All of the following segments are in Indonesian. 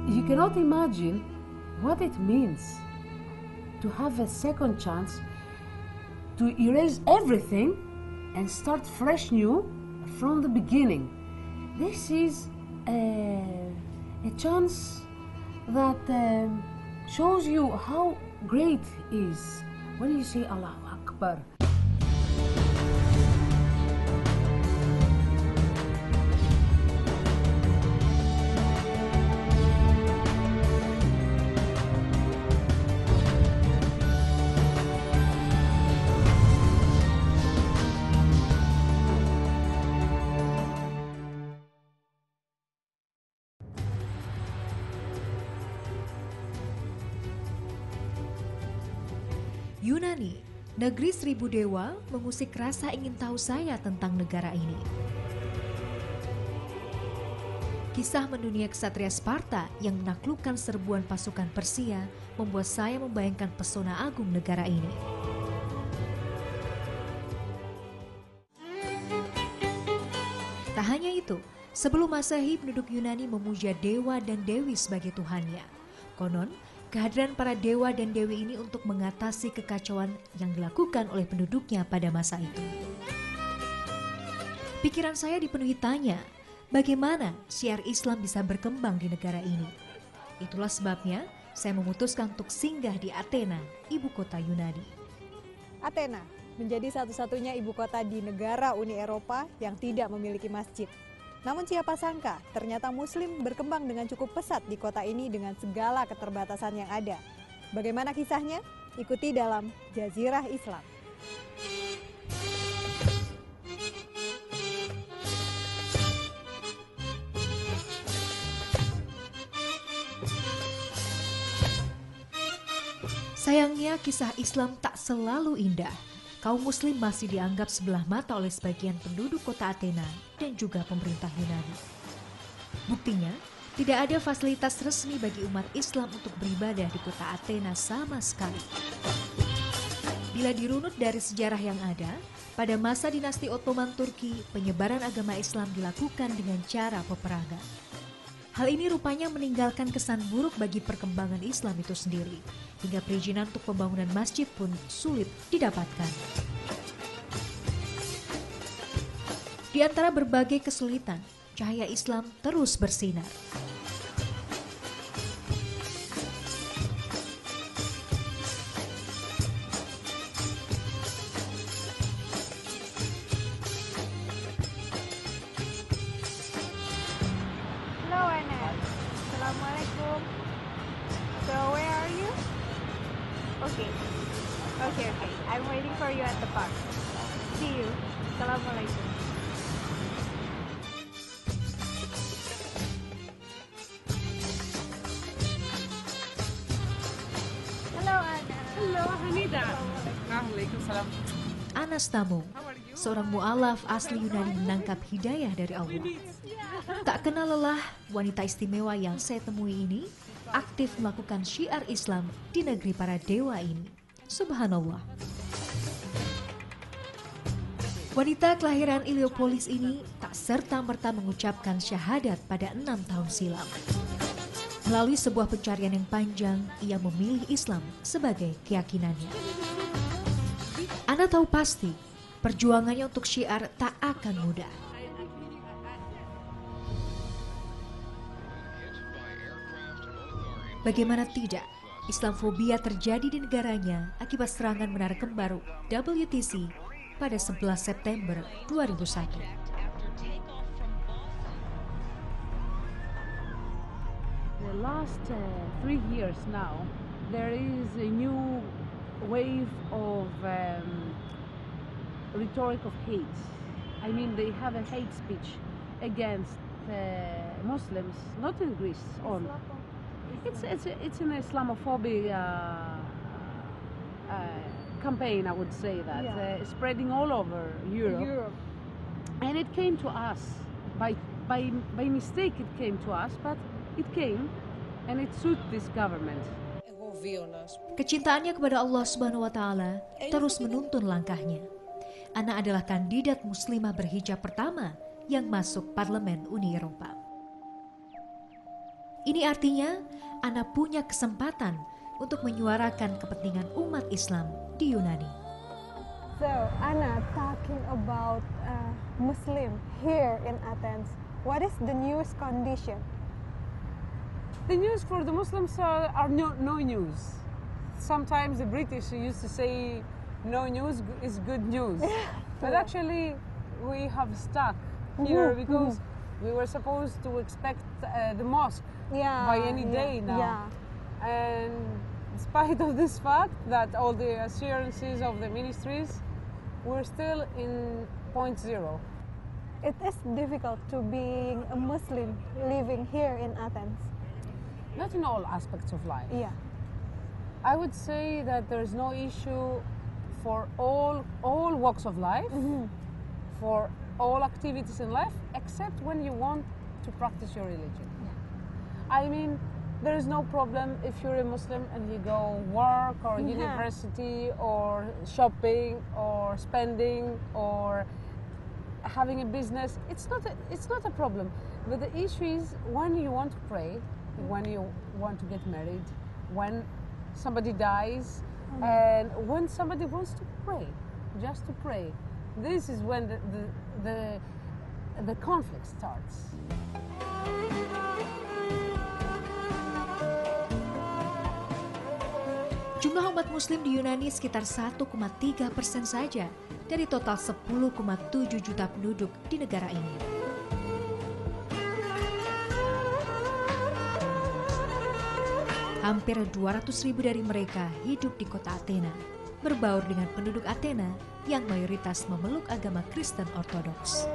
You cannot imagine what it means to have a second chance to erase everything and start fresh new from the beginning. This is a chance that shows you how great is when you say Allahu Akbar. Yunani, negeri seribu dewa, mengusik rasa ingin tahu saya tentang negara ini. Kisah mendunia ksatria Sparta yang menaklukkan serbuan pasukan Persia membuat saya membayangkan pesona agung negara ini. Tak hanya itu, sebelum Masehi penduduk Yunani memuja dewa dan dewi sebagai tuhannya. Konon, kehadiran para dewa dan dewi ini untuk mengatasi kekacauan yang dilakukan oleh penduduknya pada masa itu. Pikiran saya dipenuhi tanya, bagaimana syiar Islam bisa berkembang di negara ini? Itulah sebabnya saya memutuskan untuk singgah di Athena, ibu kota Yunani. Athena menjadi satu-satunya ibu kota di negara Uni Eropa yang tidak memiliki masjid. Namun siapa sangka, ternyata Muslim berkembang dengan cukup pesat di kota ini dengan segala keterbatasan yang ada. Bagaimana kisahnya? Ikuti dalam Jazirah Islam. Sayangnya kisah Islam tak selalu indah. Kaum Muslim masih dianggap sebelah mata oleh sebagian penduduk kota Athena dan juga pemerintah Yunani. Buktinya, tidak ada fasilitas resmi bagi umat Islam untuk beribadah di kota Athena sama sekali. Bila dirunut dari sejarah yang ada, pada masa dinasti Ottoman Turki, penyebaran agama Islam dilakukan dengan cara peperangan. Hal ini rupanya meninggalkan kesan buruk bagi perkembangan Islam itu sendiri, hingga perizinan untuk pembangunan masjid pun sulit didapatkan. Di antara berbagai kesulitan, cahaya Islam terus bersinar. Hello, Anas. Assalamualaikum. So, where are you? Okay. I'm waiting for you at the park. See you. Assalamualaikum. Hello, Anas. Hello, Hamida. Waalaikumsalam. Anas Tamung, seorang mu'alaf asli Yunani menangkap hidayah dari Allah. Tak kenal lelah, wanita istimewa yang saya temui ini aktif melakukan syiar Islam di negeri para dewa ini. Subhanallah. Wanita kelahiran Iliopolis ini tak serta-merta mengucapkan syahadat pada 6 tahun silam. Melalui sebuah pencarian yang panjang, ia memilih Islam sebagai keyakinannya. Ana tahu pasti, perjuangannya untuk syiar tak akan mudah. Bagaimana tidak, Islamfobia terjadi di negaranya akibat serangan Menara Kembar WTC pada 11 September 2001. The last 3 years now, there is a new wave of rhetoric of hate. I mean, they have a hate speech against Muslims, not in Greece only. It's an Islamophobic campaign, I would say that, spreading all over Europe. And it came to us by mistake. It came to us, but it came, and it suited this government. Kecintaannya kepada Allah Subhanahu wa Ta'ala terus menuntun langkahnya. Ana adalah kandidat muslimah berhijab pertama yang masuk Parlemen Uni Eropa. Ini artinya Ana punya kesempatan untuk menyuarakan kepentingan umat Islam di Yunani. So, Anna, talking about Muslim here in Athens, what is the news condition? The news for the Muslims are no news. Sometimes the British used to say no news is good news. But actually we have stuck here because we were supposed to expect the mosque by any day now. Yeah. And in spite of this fact that all the assurances of the ministries, we're still in point zero. It is difficult to being a Muslim living here in Athens. Not in all aspects of life. Yeah. I would say that there's no issue for all walks of life, for all activities in life, except when you want to practice your religion. I mean, there is no problem if you're a Muslim and you go work or university or shopping or spending or having a business. It's not a problem. But the issue is when you want to pray, when you want to get married, when somebody dies, and when somebody wants to pray, just to pray. This is when the conflict starts. Jumlah umat Muslim di Yunani sekitar 1,3% saja dari total 10,7 juta penduduk di negara ini. Hampir 200.000 dari mereka hidup di kota Athena, berbaur dengan penduduk Athena yang mayoritas memeluk agama Kristen Ortodoks.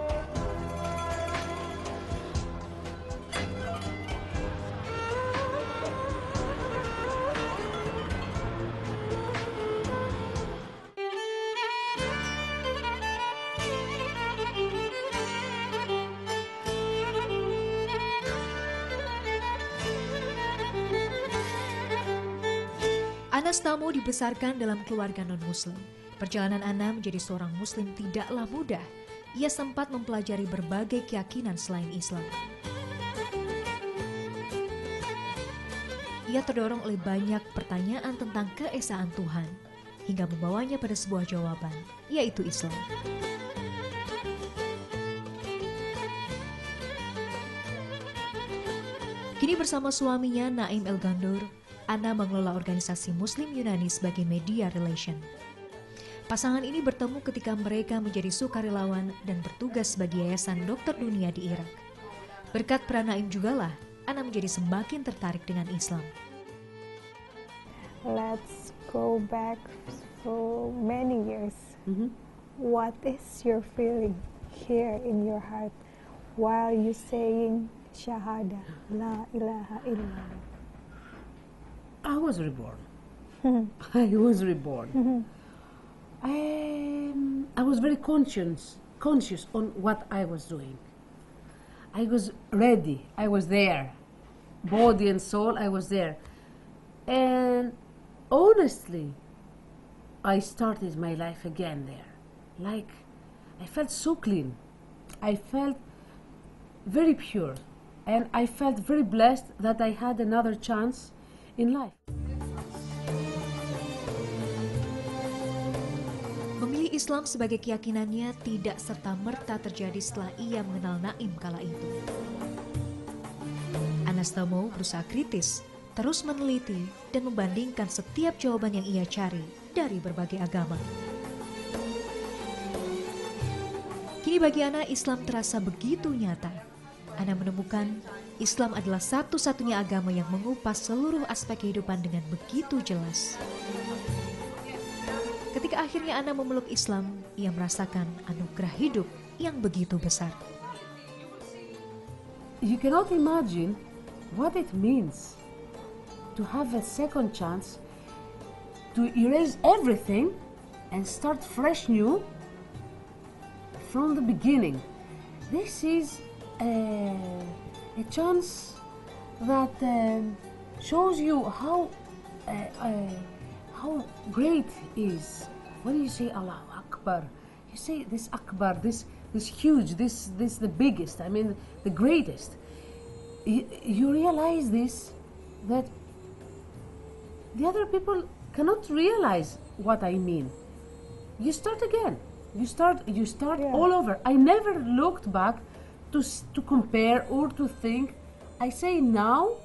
Anastamo dibesarkan dalam keluarga non-Muslim. Perjalanan Ana menjadi seorang Muslim tidaklah mudah. Ia sempat mempelajari berbagai keyakinan selain Islam. Ia terdorong oleh banyak pertanyaan tentang keesaan Tuhan, hingga membawanya pada sebuah jawaban, yaitu Islam. Kini bersama suaminya Naim Elgandur, Ana mengelola organisasi Muslim Yunani sebagai media relation. Pasangan ini bertemu ketika mereka menjadi sukarelawan dan bertugas sebagai Yayasan Dokter Dunia di Irak. Berkat peran Naim jugalah, Ana menjadi semakin tertarik dengan Islam. Let's go back for many years. What is your feeling here in your heart while you saying Shahada, La ilaha illallah? I was reborn. I was reborn. I was very conscious on what I was doing. I was ready. I was there. Body and soul, I was there. And honestly, I started my life again there. Like, I felt so clean. I felt very pure. And I felt very blessed that I had another chance in life. Memilih Islam sebagai keyakinannya tidak serta-merta terjadi setelah ia mengenal Naim kala itu. Anastamo berusaha kritis, terus meneliti dan membandingkan setiap jawaban yang ia cari dari berbagai agama. Kini bagi Ana, Islam terasa begitu nyata. Ana menemukan Islam adalah satu-satunya agama yang mengupas seluruh aspek kehidupan dengan begitu jelas. Ketika akhirnya Ana memeluk Islam, ia merasakan anugerah hidup yang begitu besar. You cannot imagine what it means to have a second chance to erase everything and start fresh new from the beginning. This is a chance that shows you how great is. When you say Allahu Akbar, you say this Akbar, this huge, this the biggest. I mean, the greatest. you realize this, that the other people cannot realize what I mean. You start again. You start Yeah. all over. I never looked back to compare or to think. I say now,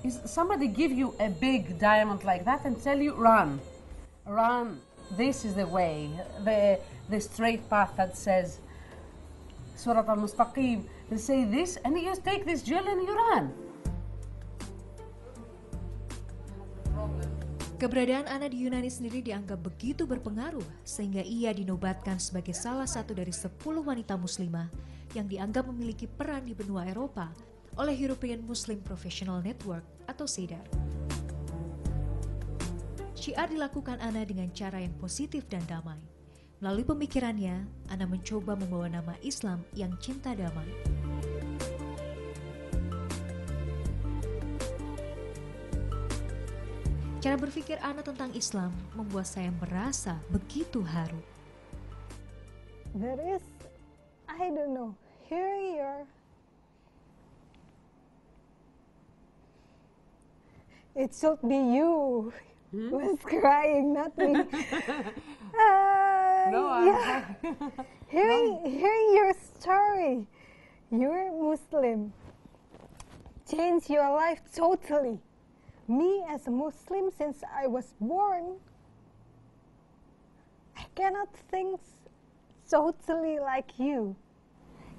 is somebody give you a big diamond like that and tell you run, run. This is the way, the straight path that says Surat al-Mustaqim. They say this, and you take this jewel and you run. Keberadaan Ana di Yunani sendiri dianggap begitu berpengaruh sehingga ia dinobatkan sebagai salah satu dari 10 wanita muslimah yang dianggap memiliki peran di benua Eropa oleh European Muslim Professional Network atau CEDAR. Syiar dilakukan Ana dengan cara yang positif dan damai. Melalui pemikirannya, Ana mencoba membawa nama Islam yang cinta damai. Cara berpikir Ana tentang Islam membuat saya merasa begitu haru. There is, I don't know, hearing your, it should be you who's crying, not me. No, Yeah. Hearing your story, you're Muslim, changed your life totally. Me as a Muslim since I was born, I cannot think totally like you.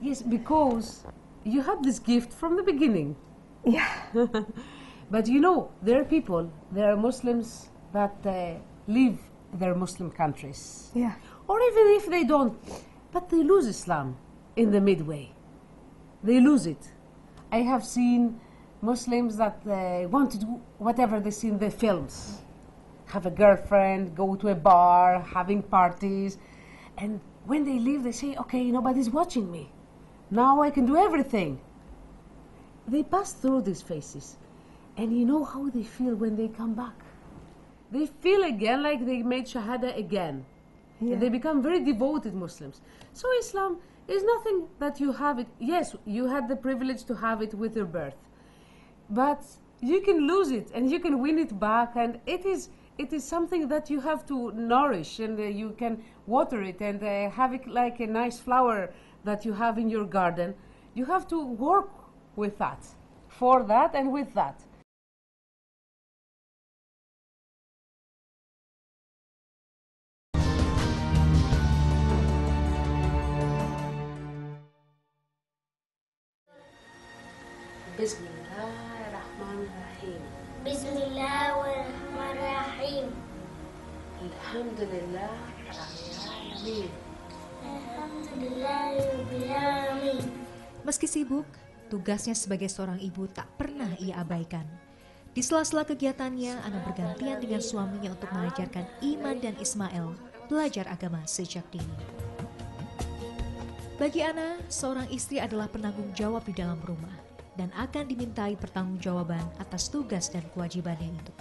Yes, because you had this gift from the beginning. Yeah. But you know, there are Muslims that leave their Muslim countries. Yeah. Or even if they don't, but they lose Islam in the midway. They lose it. I have seen Muslims that want to do whatever they see in the films. Have a girlfriend, go to a bar, having parties. And when they leave, they say, okay, nobody's watching me. Now I can do everything. They pass through these phases. And you know how they feel when they come back. They feel again like they made Shahada again. Yeah. And they become very devoted Muslims. So Islam is nothing that you have it. Yes, you had the privilege to have it with your birth. But you can lose it and you can win it back, and it is something that you have to nourish, and you can water it and have it like a nice flower that you have in your garden. You have to work with that, for that and with that. Bismillahirrahmanirrahim. Bismillahirrahmanirrahim. Alhamdulillah Rabbil Alamin. Alhamdulillahirrahmanirrahim. Meski sibuk, tugasnya sebagai seorang ibu tak pernah ia abaikan. Di sela-sela kegiatannya, Ana bergantian dengan suaminya untuk mengajarkan Iman dan Ismail belajar agama sejak dini. Bagi Ana, seorang istri adalah penanggung jawab di dalam rumah dan akan dimintai pertanggungjawaban atas tugas dan kewajibannya itu.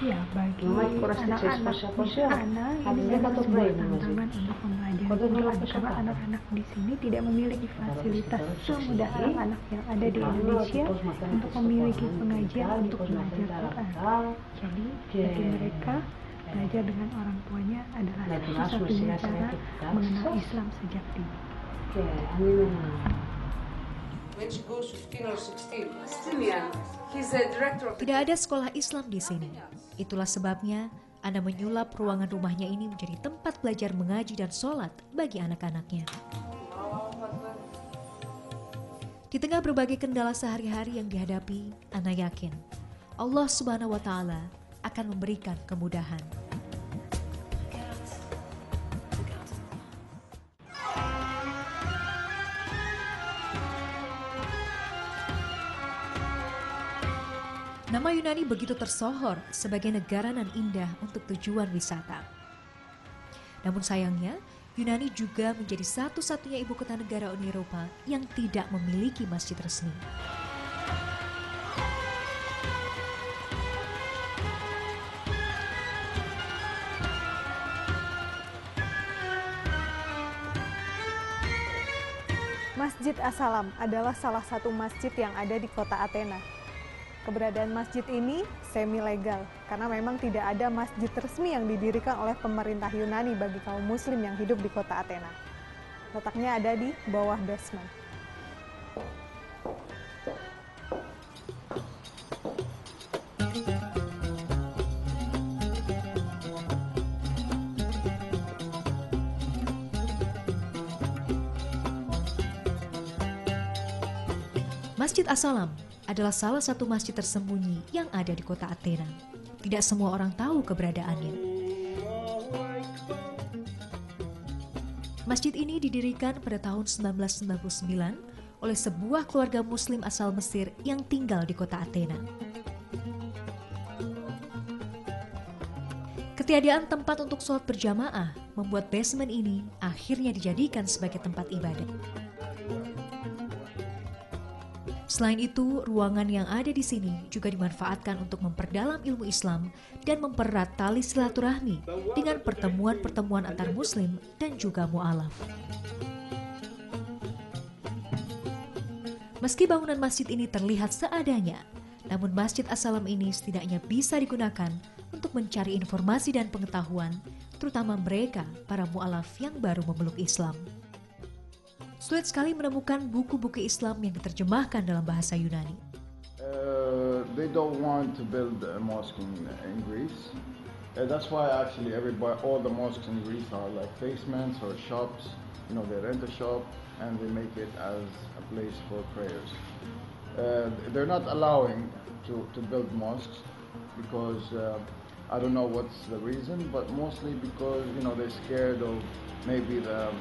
Ya, bagi anak-anak di sana ini adalah sebuah tantangan untuk mempelajari Quran karena anak-anak di sini tidak memiliki fasilitas semudah anak-anak yang ada di Indonesia untuk memiliki pengajian untuk belajar Quran. Jadi bagi mereka belajar dengan orang tuanya adalah satu-satunya cara mengenal Islam sejak dini. When she goes 15 or 16, still young. He's a director of. Tidak ada sekolah Islam di sini. Itulah sebabnya Ana menyulap ruangan rumahnya ini menjadi tempat belajar mengaji dan sholat bagi anak-anaknya. Di tengah berbagai kendala sehari-hari yang dihadapi, Ana yakin Allah Subhanahu wa Ta'ala akan memberikan kemudahan. Nama Yunani begitu tersohor sebagai negara nan indah untuk tujuan wisata. Namun sayangnya, Yunani juga menjadi satu-satunya ibu kota negara Uni Eropa yang tidak memiliki masjid resmi. Masjid As-Salam adalah salah satu masjid yang ada di kota Athena. Keberadaan masjid ini semi-legal karena memang tidak ada masjid resmi yang didirikan oleh pemerintah Yunani bagi kaum muslim yang hidup di kota Athena. Letaknya ada di bawah basement. Masjid As-Salam adalah salah satu masjid tersembunyi yang ada di kota Athena. Tidak semua orang tahu keberadaannya. Masjid ini didirikan pada tahun 1999 oleh sebuah keluarga muslim asal Mesir yang tinggal di kota Athena. Ketiadaan tempat untuk sholat berjamaah membuat basement ini akhirnya dijadikan sebagai tempat ibadah. Selain itu, ruangan yang ada di sini juga dimanfaatkan untuk memperdalam ilmu Islam dan mempererat tali silaturahmi dengan pertemuan-pertemuan antar muslim dan juga mu'alaf. Meski bangunan masjid ini terlihat seadanya, namun Masjid As-Salam ini setidaknya bisa digunakan untuk mencari informasi dan pengetahuan, terutama mereka, para mu'alaf yang baru memeluk Islam. Sulit sekali menemukan buku-buku Islam yang diterjemahkan dalam bahasa Yunani. They don't want to build a mosque in Greece. That's why actually all the mosques in Greece are like basements or shops. You know, they rent a shop and they make it as a place for prayers. They're not allowing to build mosques because I don't know what's the reason, but mostly because, you know, they're scared of maybe the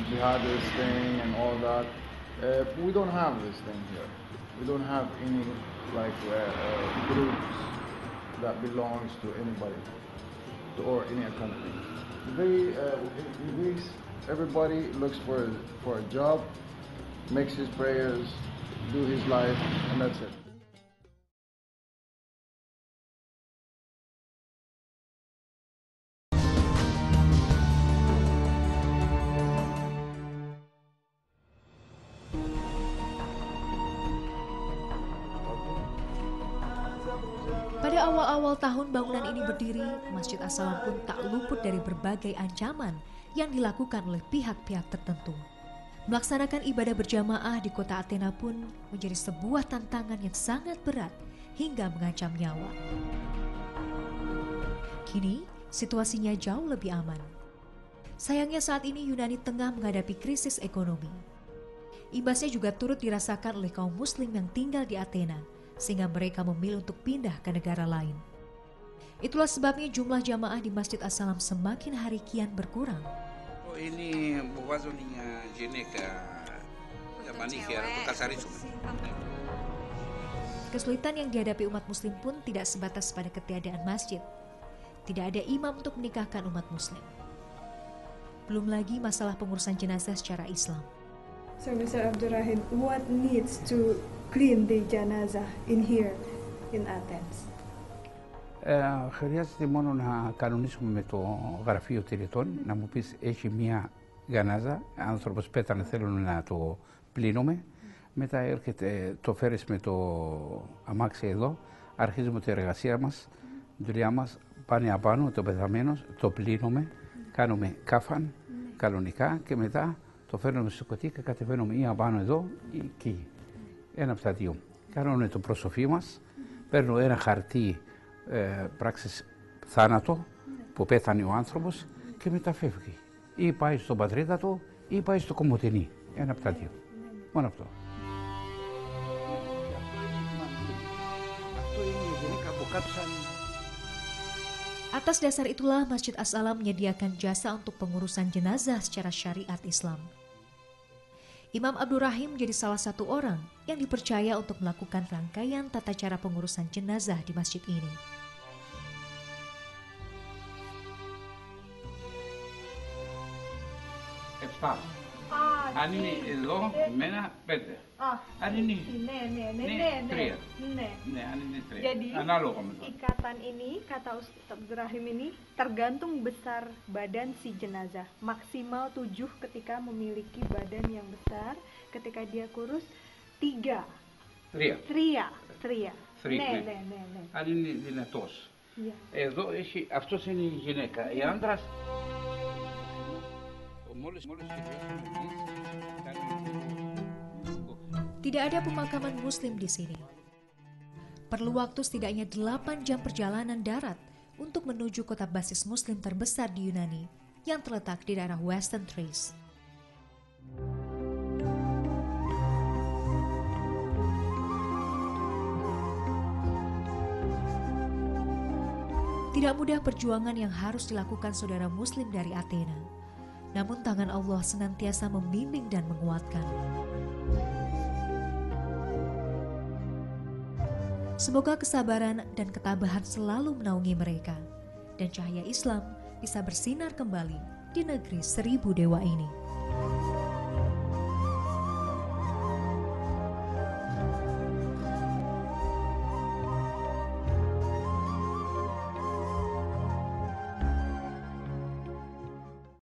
jihadist thing and all that. We don't have this thing here. We don't have any like groups that belongs to anybody or any country. In Greece, everybody looks for a job, makes his prayers, do his life, and that's it. Pada awal-awal tahun bangunan ini berdiri, Masjid As-Salam pun tak luput dari berbagai ancaman yang dilakukan oleh pihak-pihak tertentu. Melaksanakan ibadah berjamaah di kota Athena pun menjadi sebuah tantangan yang sangat berat hingga mengancam nyawa. Kini, situasinya jauh lebih aman. Sayangnya saat ini Yunani tengah menghadapi krisis ekonomi. Imbasnya juga turut dirasakan oleh kaum muslim yang tinggal di Athena, sehingga mereka memilih untuk pindah ke negara lain. Itulah sebabnya jumlah jamaah di Masjid As-Salam semakin hari kian berkurang. Ini bukannya jenika Kesulitan yang dihadapi umat muslim pun tidak sebatas pada ketiadaan masjid. Tidak ada imam untuk menikahkan umat muslim. Belum lagi masalah pengurusan jenazah secara Islam. So Mr. Abdurrahim, what needs to clean the janazah in here in Athens? Χρειάζεται μόνο να κανονίσουμε με το γραφείο τελετών, να μου πεις έχει μία γανάζα, άνθρωπος πέθανε θέλουν να το πλύνουμε, μετά έρχεται, το φέρεις με το αμάξι εδώ, αρχίζουμε την εργασία μας, δουλειά μας, πάνε απάνω το πεθαμένος, το πλύνουμε, κάνουμε κάφαν κανονικά και μετά το φέρνουμε στο κουτί και κατεβαίνουμε ή απάνω εδώ ή εκεί. Ένα από τα δύο. Κάνουμε το προσωπή μας, παίρνω ένα χαρτί πράξεις θάνατο που πέθανε ο άνθρωπος και μετά φεύγει. Ή πάει στον πατρίδα του ή πάει στο Κομοτηνή. Ένα από τα δύο. Μόνο αυτό. Αυτό είναι η γυναίκα που κάψαν. Atas dasar itulah Masjid As-Salam menyediakan jasa untuk pengurusan jenazah secara syariat Islam. Imam Abdurrahim menjadi salah satu orang yang dipercaya untuk melakukan rangkaian tata cara pengurusan jenazah di masjid ini. Αν είναι εδώ, εμένα 5. Αν είναι, 3. Ναι, αν Jadi ikatan ini, kata Ustaz Ibrahim ini, tergantung besar badan si jenazah. Maksimal 7 ketika memiliki badan yang besar, ketika dia kurus 3. Tria. Ini dinatos. Iya. Εδώ έχει, αυτός είναι η γυναίκα. Η άντρας... Tidak ada pemakaman muslim di sini. Perlu waktu setidaknya 8 jam perjalanan darat untuk menuju kota basis muslim terbesar di Yunani yang terletak di daerah Western Thrace. Tidak mudah perjuangan yang harus dilakukan saudara muslim dari Athena. Namun tangan Allah senantiasa membimbing dan menguatkan. Semoga kesabaran dan ketabahan selalu menaungi mereka, dan cahaya Islam bisa bersinar kembali di negeri 1000 dewa ini.